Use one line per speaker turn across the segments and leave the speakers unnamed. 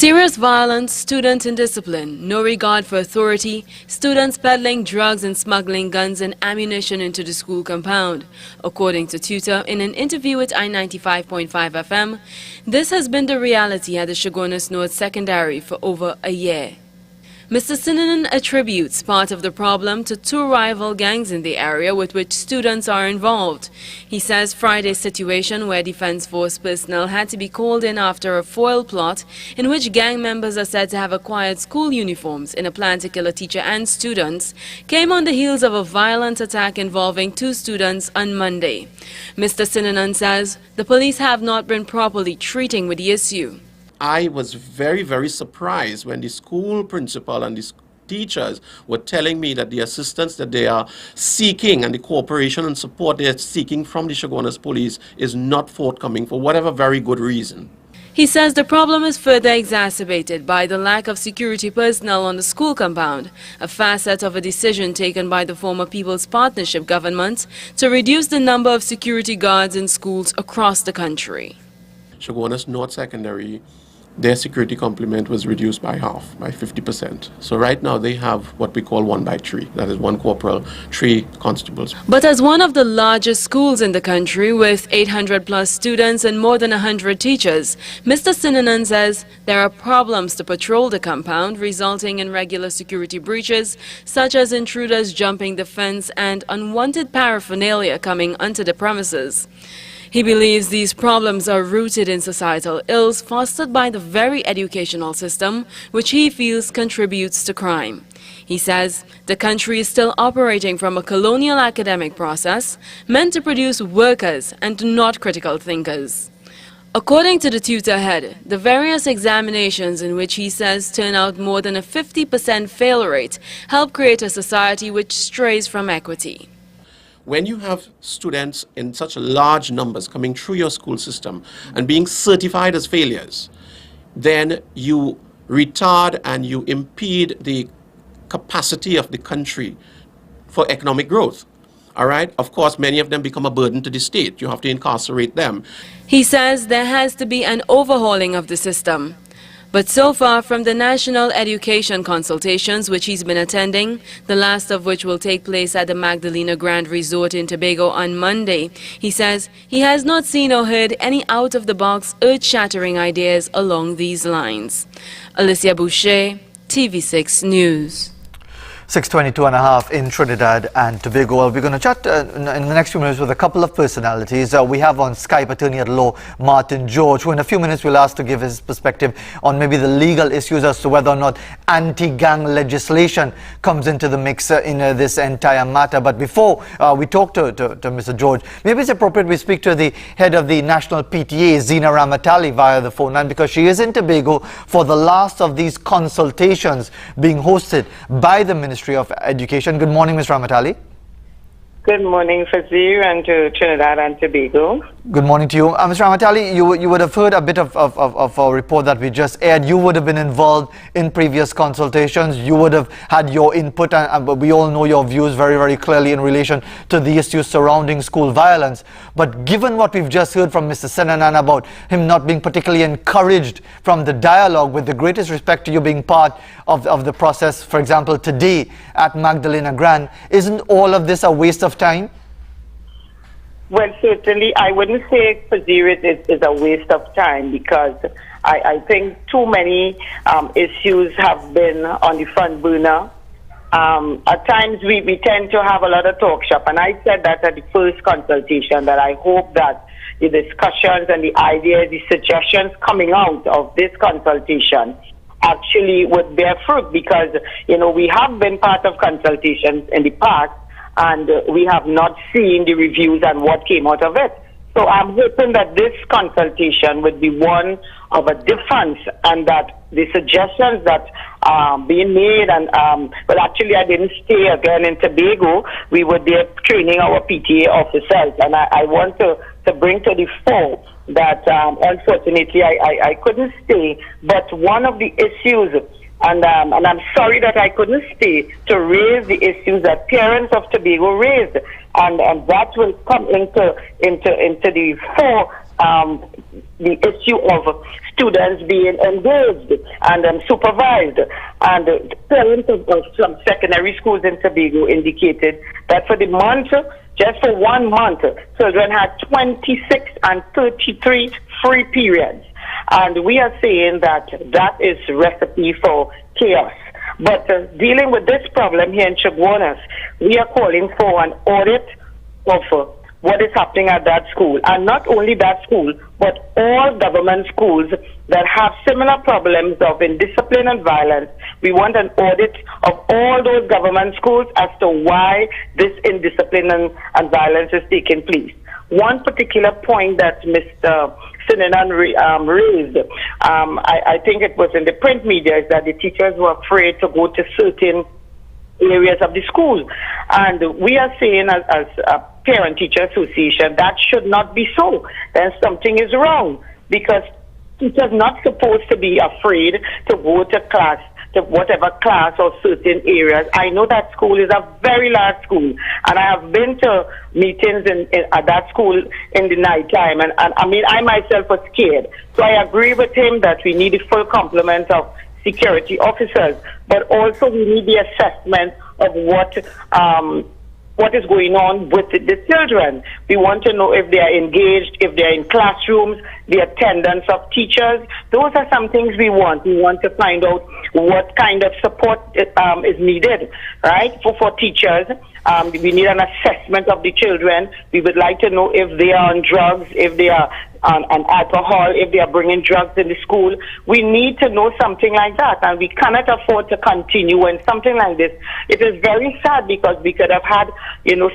Serious violence, student indiscipline, no regard for authority, students peddling drugs and smuggling guns and ammunition into the school compound. According to tutor in an interview with I-95.5 FM, this has been the reality at the Chaguanas North Secondary for over a year. Mr. Sinanan attributes part of the problem to two rival gangs in the area with which students are involved. He says Friday's situation where Defense Force personnel had to be called in after a foil plot in which gang members are said to have acquired school uniforms in a plan to kill a teacher and students came on the heels of a violent attack involving two students on Monday. Mr. Sinanan says the police have not been properly treating with the issue.
I was very, very surprised when the school principal and the teachers were telling me that the assistance that they are seeking and the cooperation and support they are seeking from the Chaguanas police is not forthcoming for whatever very good reason.
He says the problem is further exacerbated by the lack of security personnel on the school compound, a facet of a decision taken by the former People's Partnership government to reduce the number of security guards in schools across the country.
Chaguanas North Secondary, their security complement was reduced by half, by 50%. So right now they have what we call 1 by 3. That is 1 corporal, 3 constables.
But as one of the largest schools in the country with 800 plus students and more than 100 teachers, Mr. Sinanan says there are problems to patrol the compound, resulting in regular security breaches, such as intruders jumping the fence and unwanted paraphernalia coming onto the premises. He believes these problems are rooted in societal ills fostered by the very educational system, which he feels contributes to crime. He says the country is still operating from a colonial academic process meant to produce workers and not critical thinkers. According to the tutor head, the various examinations in which he says turn out more than a 50% fail rate help create a society which strays from equity.
When you have students in such large numbers coming through your school system and being certified as failures, then you retard and you impede the capacity of the country for economic growth. All right? Of course, many of them become a burden to the state. You have to incarcerate them.
He says there has to be an overhauling of the system. But so far, from the national education consultations which he's been attending, the last of which will take place at the Magdalena Grand Resort in Tobago on Monday, he says he has not seen or heard any out-of-the-box, earth-shattering ideas along these lines. Alicia Boucher, TV6 News.
6:22.5 in Trinidad and Tobago. Well, we're going to chat in the next few minutes with a couple of personalities. We have on Skype attorney at law Martin George, who in a few minutes we'll ask to give his perspective on maybe the legal issues as to whether or not anti-gang legislation comes into the mix in this entire matter. But before we talk to Mr. George, maybe it's appropriate we speak to the head of the National PTA, Zina Ramatali, via the phone line, because she is in Tobago for the last of these consultations being hosted by the Ministry of Education. Good morning, Ms. Ramatali.
Good morning, Fazir, and to Trinidad and Tobago.
Good morning to you. Ms. Ramatali, you would have heard a bit of a report that we just aired. You would have been involved in previous consultations. You would have had your input, and we all know your views very, very clearly in relation to the issues surrounding school violence. But given what we've just heard from Mr. Sinanan about him not being particularly encouraged from the dialogue, with the greatest respect to you being part of the process, for example, today at Magdalena Grand, isn't all of this a waste of time?
Well, certainly, I wouldn't say Fazir is a waste of time, because I think too many issues have been on the front burner. At times, we tend to have a lot of talk shop, and I said that at the first consultation, that I hope that the discussions and the ideas, the suggestions coming out of this consultation actually would bear fruit, because, you know, we have been part of consultations in the past, and we have not seen the reviews and what came out of it. So I'm hoping that this consultation would be one of a difference, and that the suggestions that are being made, and well, actually I didn't stay again in Tobago. We were there training our PTA officers, and I want to bring to the fore that unfortunately I couldn't stay, but one of the issues, and I'm sorry that I couldn't stay to raise the issues that parents of Tobago raised, and that will come into the fore the issue of students being engaged and supervised. And parents of some secondary schools in Tobago indicated that for the month, just for 1 month, children had 26 and 33 free periods. And we are saying that that is recipe for chaos. But dealing with this problem here in Chaguanas, we are calling for an audit of what is happening at that school. And not only that school, but all government schools that have similar problems of indiscipline and violence. We want an audit of all those government schools as to why this indiscipline and violence is taking place. One particular point that Mr. Sinanan raised, I think it was in the print media, is that the teachers were afraid to go to certain areas of the school. And we are saying as a parent-teacher association, that should not be so. Then something is wrong, because teachers are not supposed to be afraid to go to class, to whatever class or certain areas. I know that school is a very large school, and I have been to meetings at that school in the night time, and I mean, I myself was scared. So I agree with him that we need a full complement of security officers, but also we need the assessment of what is going on with the children. We want to know if they are engaged, if they are in classrooms, the attendance of teachers. Those are some things we want. We want to find out what kind of support is needed, right, for teachers. We need an assessment of the children. We would like to know if they are on drugs, if they are on alcohol, if they are bringing drugs in the school. We need to know something like that, and we cannot afford to continue when something like this. It is very sad, because we could have had,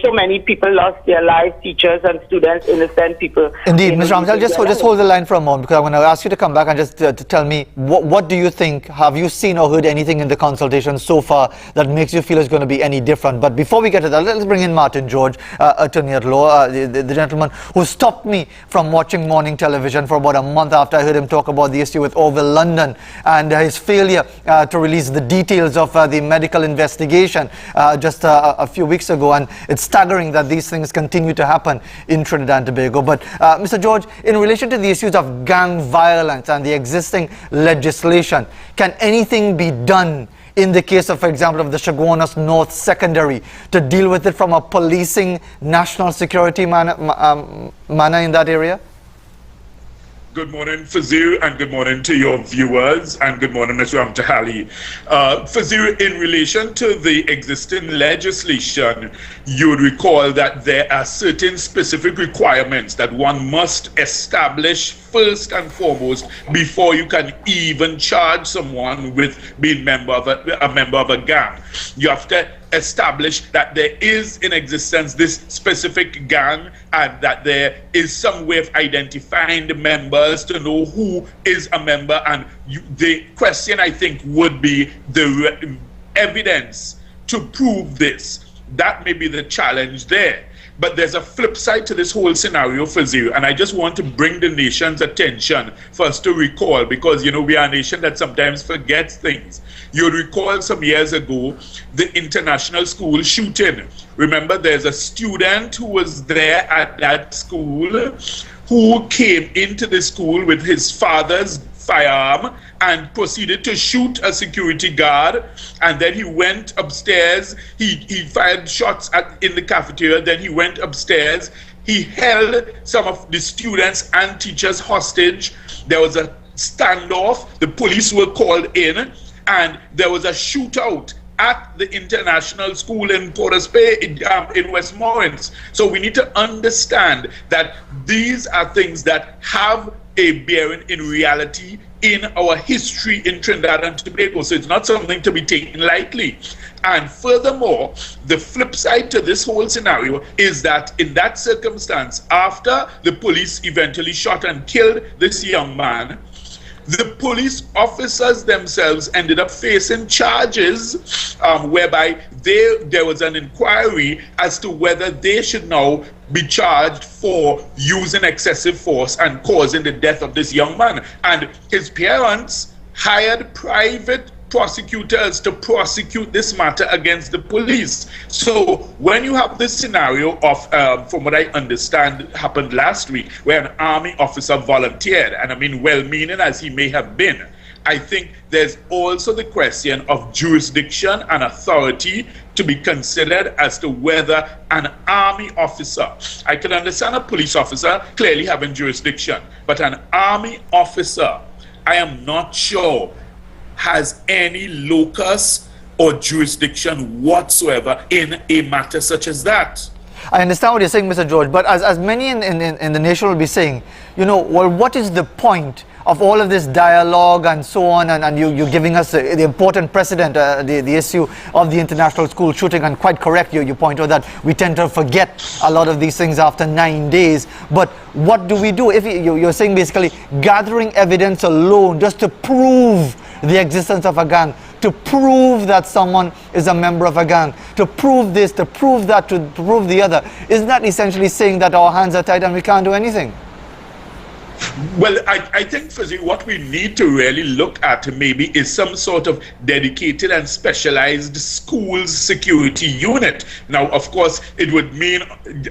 so many people lost their lives, teachers and students, innocent people.
Indeed, Ms. Ramsdale, just hold the line for a moment, because I'm going to ask you to come back and just to tell me, what do you think? Have you seen or heard anything in the consultation so far that makes you feel it's going to be any different? But before we get to that, let's bring in Martin George, attorney at law, the gentleman who stopped me from watching morning television for about a month after I heard him talk about the issue with Orville London and his failure to release the details of the medical investigation just a few weeks ago. And it's staggering that these things continue to happen in Trinidad and Tobago. But Mr. George, in relation to the issues of gang violence and the existing legislation, can anything be done in the case of, for example, of the Chaguanas North Secondary to deal with it from a policing, national security manner in that area?
Good morning, Fazir, and good morning to your viewers, and good morning, Mr. Ramtahali. Fazir, in relation to the existing legislation, you would recall that there are certain specific requirements that one must establish first and foremost before you can even charge someone with being a member of a gang. You have to establish that there is in existence this specific gang, and that there is some way of identifying the members to know who is a member. And the question, I think, would be the evidence to prove this. That may be the challenge there. But there's a flip side to this whole scenario, Fazir, and I just want to bring the nation's attention for us to recall, because, we are a nation that sometimes forgets things. You'll recall some years ago, the international school shooting. Remember, there's a student who was there at that school who came into the school with his father's firearm and proceeded to shoot a security guard, and then he went upstairs. He fired shots in the cafeteria, then he went upstairs. He held some of the students and teachers hostage. There was a standoff, the police were called in, and there was a shootout at the international school in Port of Spain, in Westmoreland. So we need to understand that these are things that have a bearing in reality in our history in Trinidad and Tobago. So it's not something to be taken lightly. And furthermore, the flip side to this whole scenario is that in that circumstance, after the police eventually shot and killed this young man, the police officers themselves ended up facing charges whereby there was an inquiry as to whether they should now be charged for using excessive force and causing the death of this young man. And his parents hired private prosecutors to prosecute this matter against the police. So when you have this scenario of, from what I understand, happened last week, where an army officer volunteered, and I mean well-meaning as he may have been, I think there's also the question of jurisdiction and authority to be considered as to whether an army officer, I can understand a police officer clearly having jurisdiction, but an army officer, I am not sure has any locus or jurisdiction whatsoever in a matter such as that.
I understand what you're saying, Mr. George, but as many in the nation will be saying, you know, well, what is the point of all of this dialogue and so on, and you're giving us the important precedent, the issue of the international school shooting, and quite correct, you point out that we tend to forget a lot of these things after 9 days, but what do we do? If you're saying basically gathering evidence alone just to prove the existence of a gang, to prove that someone is a member of a gang, to prove this, to prove that, to prove the other, isn't that essentially saying that our hands are tied and we can't do anything?
Well, I think, Fuzzy, what we need to really look at maybe is some sort of dedicated and specialized schools security unit. Now, of course, it would mean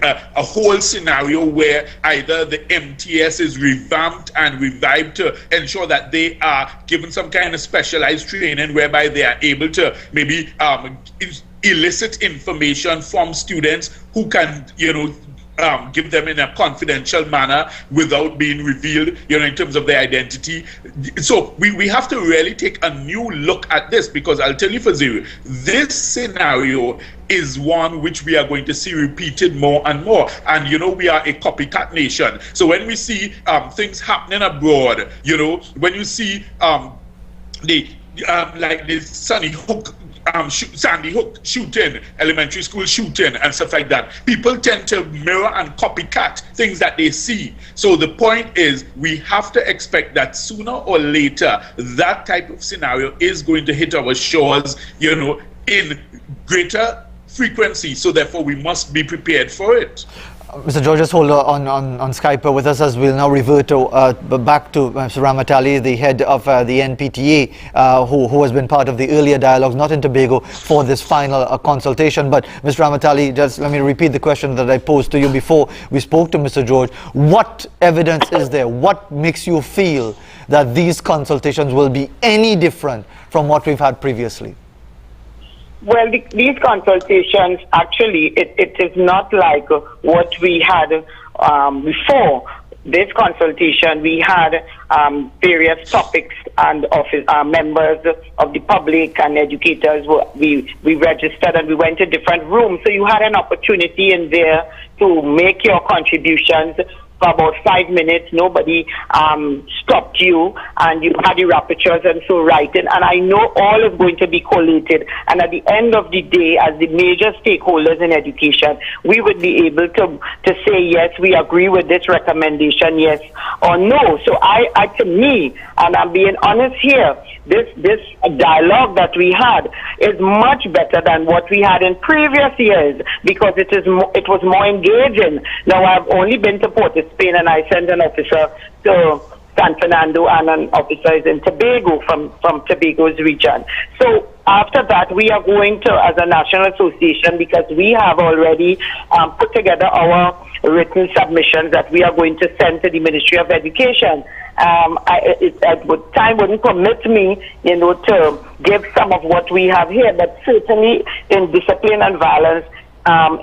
a whole scenario where either the MTS is revamped and revived to ensure that they are given some kind of specialized training whereby they are able to maybe elicit information from students who can, you know, give them in a confidential manner without being revealed, you know, in terms of their identity. So we have to really take a new look at this, because I'll tell you, Fazil, this scenario is one which we are going to see repeated more and more. And, you know, we are a copycat nation. So when we see things happening abroad, you know, when you see like the Sandy Hook shooting, elementary school shooting and stuff like that, people tend to mirror and copycat things that they see. So the point is, we have to expect that sooner or later that type of scenario is going to hit our shores, you know, in greater frequency. So therefore we must be prepared for it.
Mr. George, just hold on Skype with us, as we'll now revert to, back to Mr. Rahmat Ali, the head of the NPTA, who has been part of the earlier dialogues, not in Tobago, for this final consultation. But Mr. Rahmat Ali, just let me repeat the question that I posed to you before we spoke to Mr. George. What evidence is there? What makes you feel that these consultations will be any different from what we've had previously?
Well, these consultations, actually, it is not like what we had before. This consultation, we had various topics, and members of the public and educators, we registered and we went to different rooms. So you had an opportunity in there to make your contributions. For about 5 minutes, nobody stopped you, and you had your rapporteurs and so writing. And I know all is going to be collated. And at the end of the day, as the major stakeholders in education, we would be able to say, yes, we agree with this recommendation, yes or no. So to me, and I'm being honest here, this dialogue that we had is much better than what we had in previous years, because it was more engaging. Now, I've only been to Port of Spain, and I sent an officer to San Fernando, and an officer is in Tobago, from Tobago's region. So after that, we are going to, as a national association, because we have already put together our written submissions that we are going to send to the Ministry of Education. Time wouldn't permit me, you know, to give some of what we have here, but certainly in discipline and violence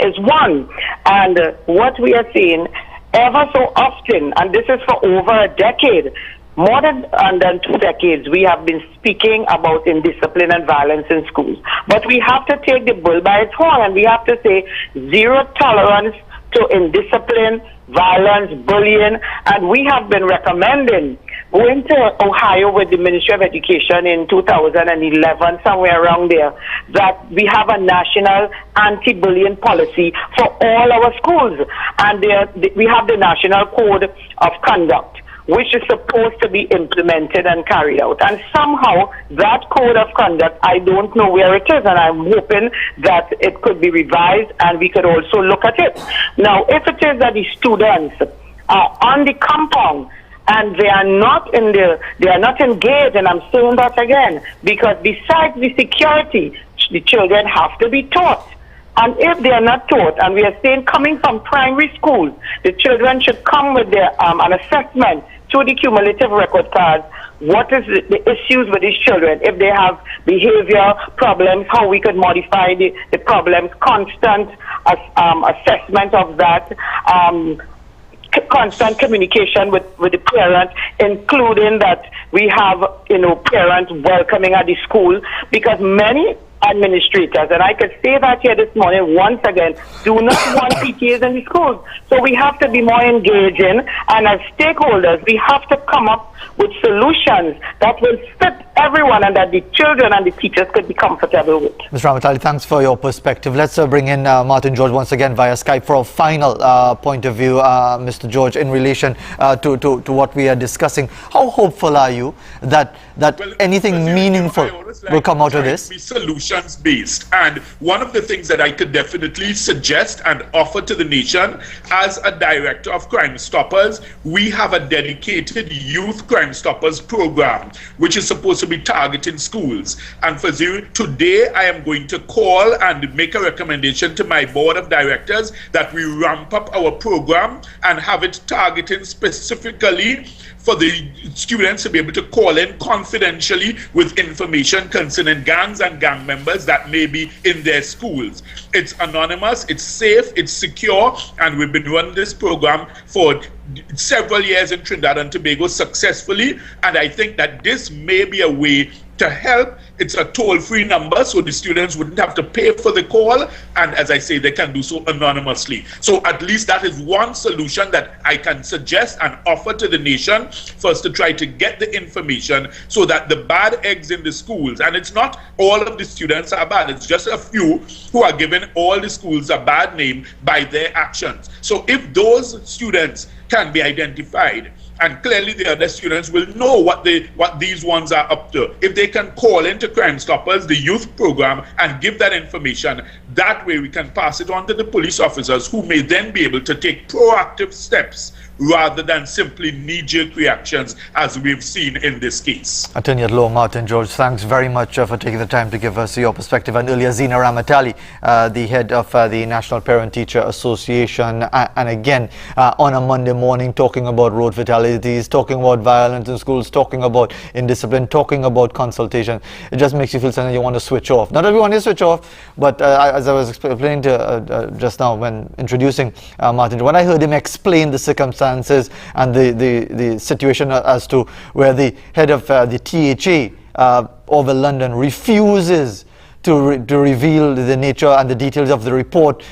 is one. And what we are seeing ever so often, and this is for over a decade, more than 2 decades, we have been speaking about indiscipline and violence in schools. But we have to take the bull by its horn, and we have to say zero tolerance to indiscipline, violence, bullying. And we have been recommending going to Ohio with the Ministry of Education in 2011, somewhere around there, that we have a national anti-bullying policy for all our schools. And we have the National Code of Conduct, which is supposed to be implemented and carried out. And somehow that code of conduct, I don't know where it is, and I'm hoping that it could be revised and we could also look at it. Now, if it is that the students are on the compound and they are not engaged, and I'm saying that again, because besides the security, the children have to be taught. And if they are not taught, and we are saying coming from primary school, the children should come with their an assessment through the cumulative record cards. What is the issues with these children? If they have behavior problems, how we could modify the problems, constant assessment of that, constant communication with the parent, including that we have, parents welcoming at the school, because many administrators, and I could say that here this morning once again, do not want PTAs in the schools. So we have to be more engaging, and as stakeholders, we have to come up with solutions that will fit everyone and that the children and the teachers could be comfortable with.
Mr. Ramatali, thanks for your perspective. Let's bring in Martin George once again via Skype for a final point of view, Mr. George, in relation to what we are discussing. How hopeful are you that anything meaningful will come out of this?
Be solutions based, and one of the things that I could definitely suggest and offer to the nation, as a director of Crime Stoppers, we have a dedicated youth Crime Stoppers program which is supposed to be targeting schools. And for today I am going to call and make a recommendation to my board of directors that we ramp up our program and have it targeting specifically for the students to be able to call in confidentially with information concerning gangs and gang members that may be in their schools. It's anonymous, it's safe, it's secure, and we've been running this program for several years in Trinidad and Tobago successfully, and I think that this may be a way to help. It's a toll-free number, so the students wouldn't have to pay for the call, and as I say, they can do so anonymously. So at least that is one solution that I can suggest and offer to the nation for us to try to get the information so that the bad eggs in the schools, and it's not all of the students are bad, it's just a few who are giving all the schools a bad name by their actions. So if those students can be identified, and clearly the other students will know what these ones are up to. If they can call into Crime Stoppers, the youth program, and give that information, that way we can pass it on to the police officers, who may then be able to take proactive steps rather than simply knee-jerk reactions as we've seen in this case.
Attorney at Law Martin George, thanks very much for taking the time to give us your perspective. And earlier, Zina Ramatali, the head of the National Parent-Teacher Association, and again on a Monday morning talking about road fatalities, talking about violence in schools, talking about indiscipline, talking about consultation. It just makes you feel something you want to switch off. Not everyone is switch off, but as I was explaining to just now when introducing Martin, when I heard him explain the circumstances and the situation as to where the head of the THA over London refuses to reveal the nature and the details of the report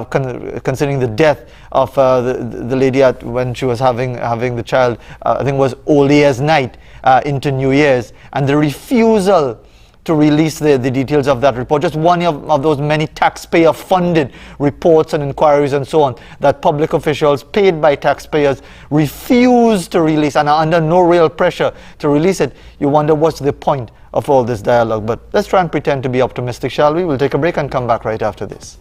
concerning the death of the lady when she was having the child, I think it was Old Year's night into New Year's, and the refusal to release the details of that report. Just one of those many taxpayer-funded reports and inquiries and so on that public officials paid by taxpayers refuse to release and are under no real pressure to release it. You wonder what's the point of all this dialogue. But let's try and pretend to be optimistic, shall we? We'll take a break and come back right after this.